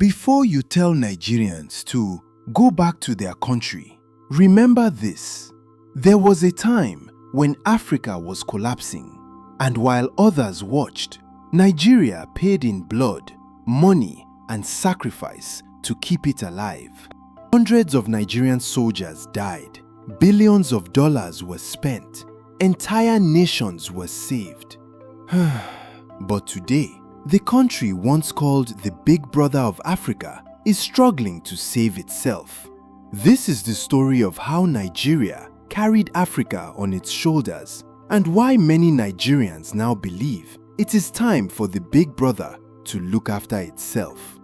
Before you tell Nigerians to go back to their country, remember this. There was a time when Africa was collapsing, and while others watched, Nigeria paid in blood, money, and sacrifice to keep it alive. Hundreds of Nigerian soldiers died, billions of dollars were spent, entire nations were saved. But today, the country once called the Big Brother of Africa is struggling to save itself. This is the story of how Nigeria carried Africa on its shoulders and why many Nigerians now believe it is time for the Big Brother to look after itself.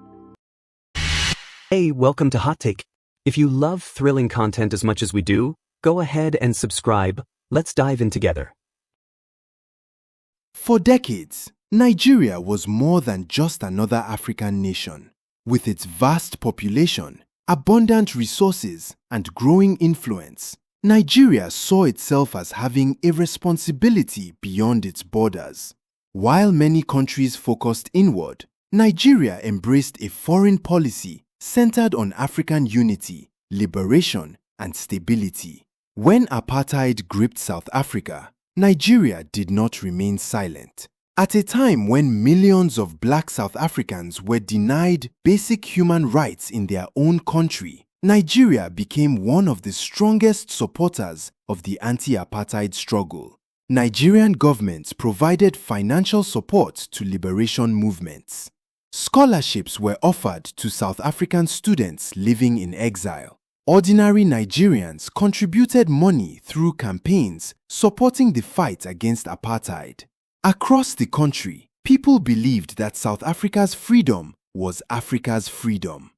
Hey, welcome to Hot Take. If you love thrilling content as much as we do, go ahead and subscribe. Let's dive in together. For decades, Nigeria was more than just another African nation. With its vast population, abundant resources, and growing influence, Nigeria saw itself as having a responsibility beyond its borders. While many countries focused inward, Nigeria embraced a foreign policy centered on African unity, liberation, and stability. When apartheid gripped South Africa, Nigeria did not remain silent. At a time when millions of black South Africans were denied basic human rights in their own country, Nigeria became one of the strongest supporters of the anti-apartheid struggle. Nigerian governments provided financial support to liberation movements. Scholarships were offered to South African students living in exile. Ordinary Nigerians contributed money through campaigns supporting the fight against apartheid. Across the country, people believed that South Africa's freedom was Africa's freedom.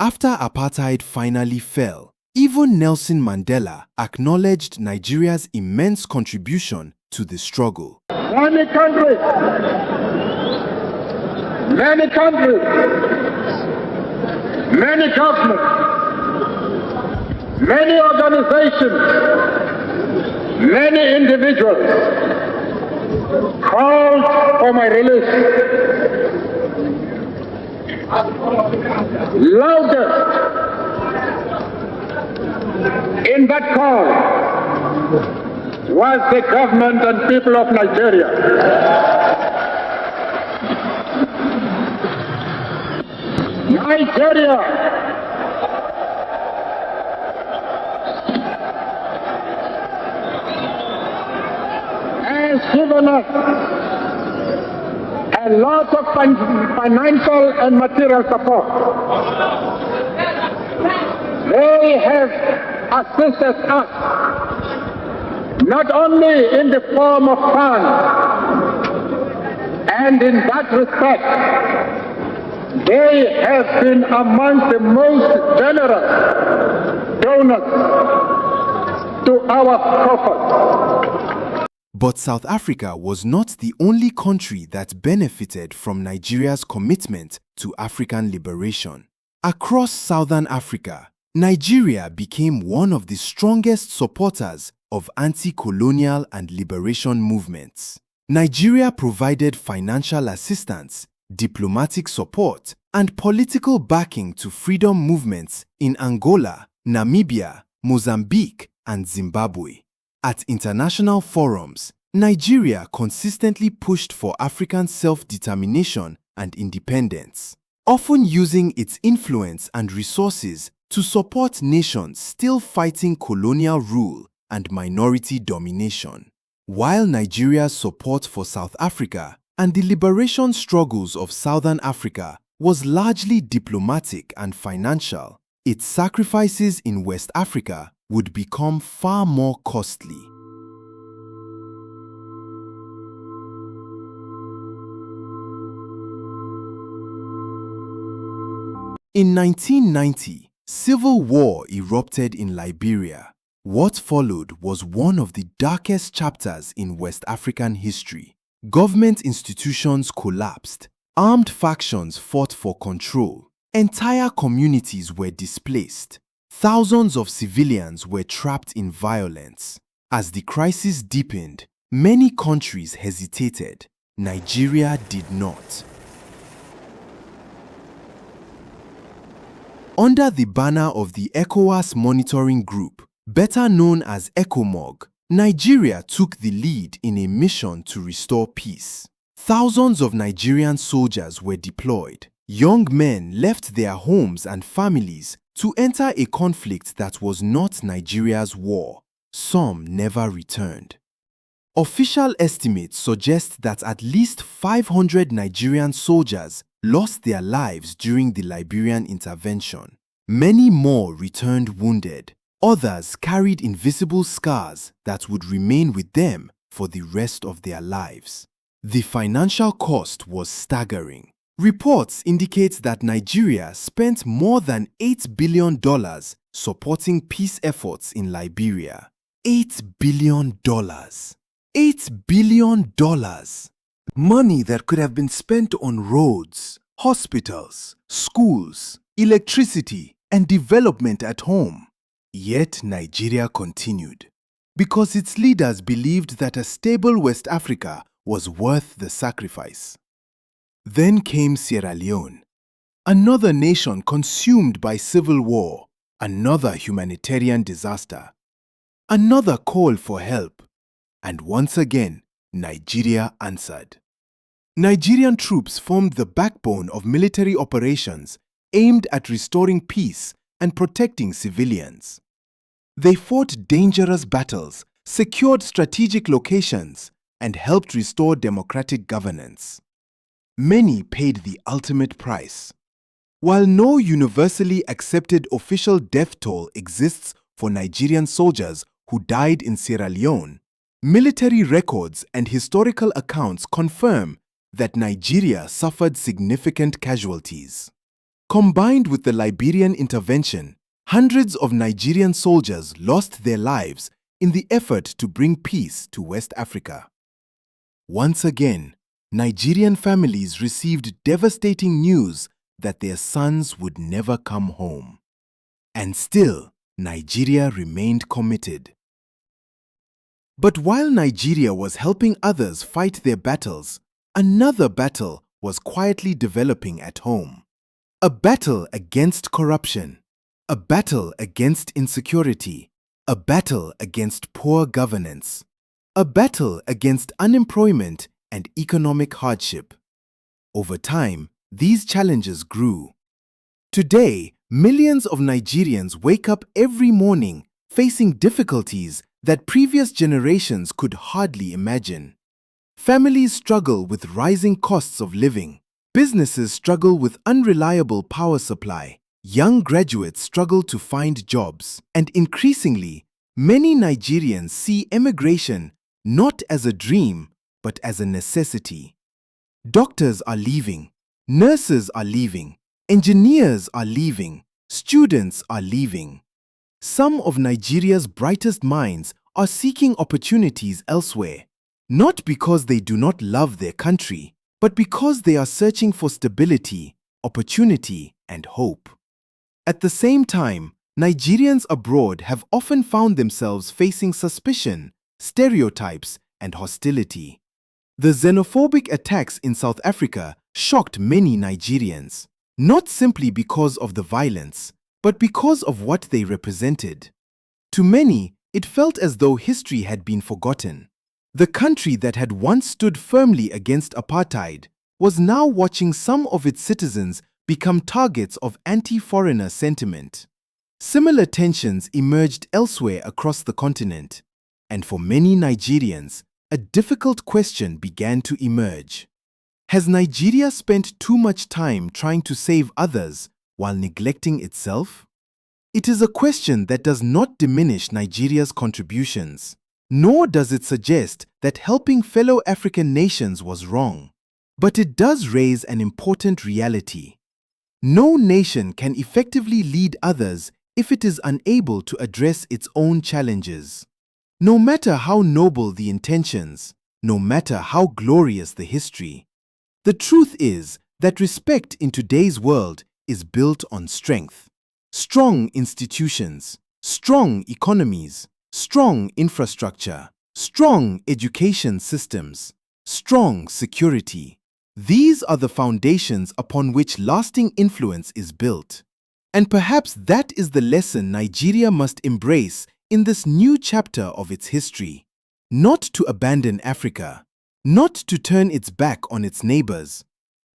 After apartheid finally fell, even Nelson Mandela acknowledged Nigeria's immense contribution to the struggle. Many countries, many governments, many organizations, many individuals called for my release. Loudest in that call was the government and people of Nigeria. Nigeria has given us a lot of financial and material support. They have assisted us not only in the form of funds, and in that respect, they have been among the most generous donors to our coffers. But South Africa was not the only country that benefited from Nigeria's commitment to African liberation. Across Southern Africa, Nigeria became one of the strongest supporters of anti-colonial and liberation movements. Nigeria provided financial assistance, diplomatic support, and political backing to freedom movements in Angola, Namibia, Mozambique, and Zimbabwe. At international forums, Nigeria consistently pushed for African self-determination and independence, often using its influence and resources to support nations still fighting colonial rule and minority domination. While Nigeria's support for South Africa and the liberation struggles of Southern Africa was largely diplomatic and financial, its sacrifices in West Africa would become far more costly. In 1990, civil war erupted in Liberia. What followed was one of the darkest chapters in West African history. Government institutions collapsed, armed factions fought for control, entire communities were displaced. Thousands of civilians were trapped in violence. As the crisis deepened, many countries hesitated. Nigeria did not. Under the banner of the ECOWAS Monitoring Group, better known as ECOMOG, Nigeria took the lead in a mission to restore peace. Thousands of Nigerian soldiers were deployed. Young men left their homes and families to enter a conflict that was not Nigeria's war. Some never returned. Official estimates suggest that at least 500 Nigerian soldiers lost their lives during the Liberian intervention. Many more returned wounded. Others carried invisible scars that would remain with them for the rest of their lives. The financial cost was staggering. Reports indicate that Nigeria spent more than $8 billion supporting peace efforts in Liberia. $8 billion. $8 billion. Money that could have been spent on roads, hospitals, schools, electricity, and development at home. Yet Nigeria continued, because its leaders believed that a stable West Africa was worth the sacrifice. Then came Sierra Leone, another nation consumed by civil war, another humanitarian disaster, another call for help, and once again, Nigeria answered. Nigerian troops formed the backbone of military operations aimed at restoring peace and protecting civilians. They fought dangerous battles, secured strategic locations, and helped restore democratic governance. Many paid the ultimate price. While no universally accepted official death toll exists for Nigerian soldiers who died in Sierra Leone, military records and historical accounts confirm that Nigeria suffered significant casualties. Combined with the Liberian intervention, hundreds of Nigerian soldiers lost their lives in the effort to bring peace to West Africa. Once again, Nigerian families received devastating news that their sons would never come home. And still, Nigeria remained committed. But while Nigeria was helping others fight their battles, another battle was quietly developing at home. A battle against corruption, a battle against insecurity, a battle against poor governance, a battle against unemployment and economic hardship. Over time, these challenges grew. Today, millions of Nigerians wake up every morning facing difficulties that previous generations could hardly imagine. Families struggle with rising costs of living. Businesses struggle with unreliable power supply. Young graduates struggle to find jobs. And increasingly, many Nigerians see emigration not as a dream, but as a necessity. Doctors are leaving. Nurses are leaving. Engineers are leaving. Students are leaving. Some of Nigeria's brightest minds are seeking opportunities elsewhere, not because they do not love their country, but because they are searching for stability, opportunity, and hope. At the same time, Nigerians abroad have often found themselves facing suspicion, stereotypes, and hostility. The xenophobic attacks in South Africa shocked many Nigerians, not simply because of the violence, but because of what they represented. To many, it felt as though history had been forgotten. The country that had once stood firmly against apartheid was now watching some of its citizens become targets of anti-foreigner sentiment. Similar tensions emerged elsewhere across the continent, and for many Nigerians, a difficult question began to emerge. Has Nigeria spent too much time trying to save others while neglecting itself? It is a question that does not diminish Nigeria's contributions, nor does it suggest that helping fellow African nations was wrong. But it does raise an important reality. No nation can effectively lead others if it is unable to address its own challenges. No matter how noble the intentions, no matter how glorious the history, the truth is that respect in today's world is built on strength. Strong institutions, strong economies, strong infrastructure, strong education systems, strong security. These are the foundations upon which lasting influence is built. And perhaps that is the lesson Nigeria must embrace in this new chapter of its history. Not to abandon Africa, not to turn its back on its neighbors,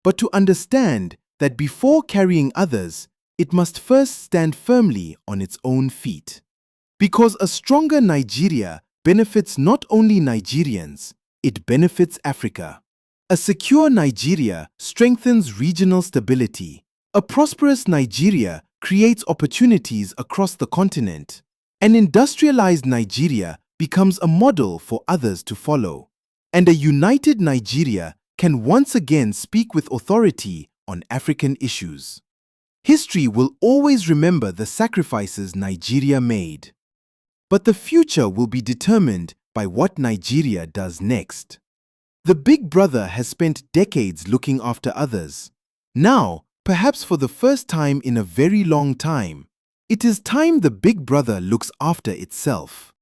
but to understand that before carrying others, it must first stand firmly on its own feet. Because a stronger Nigeria benefits not only Nigerians, it benefits Africa. A secure Nigeria strengthens regional stability. A prosperous Nigeria creates opportunities across the continent. An industrialized Nigeria becomes a model for others to follow. And a united Nigeria can once again speak with authority on African issues. History will always remember the sacrifices Nigeria made. But the future will be determined by what Nigeria does next. The Big Brother has spent decades looking after others. Now, perhaps for the first time in a very long time, it is time the Big Brother looks after itself.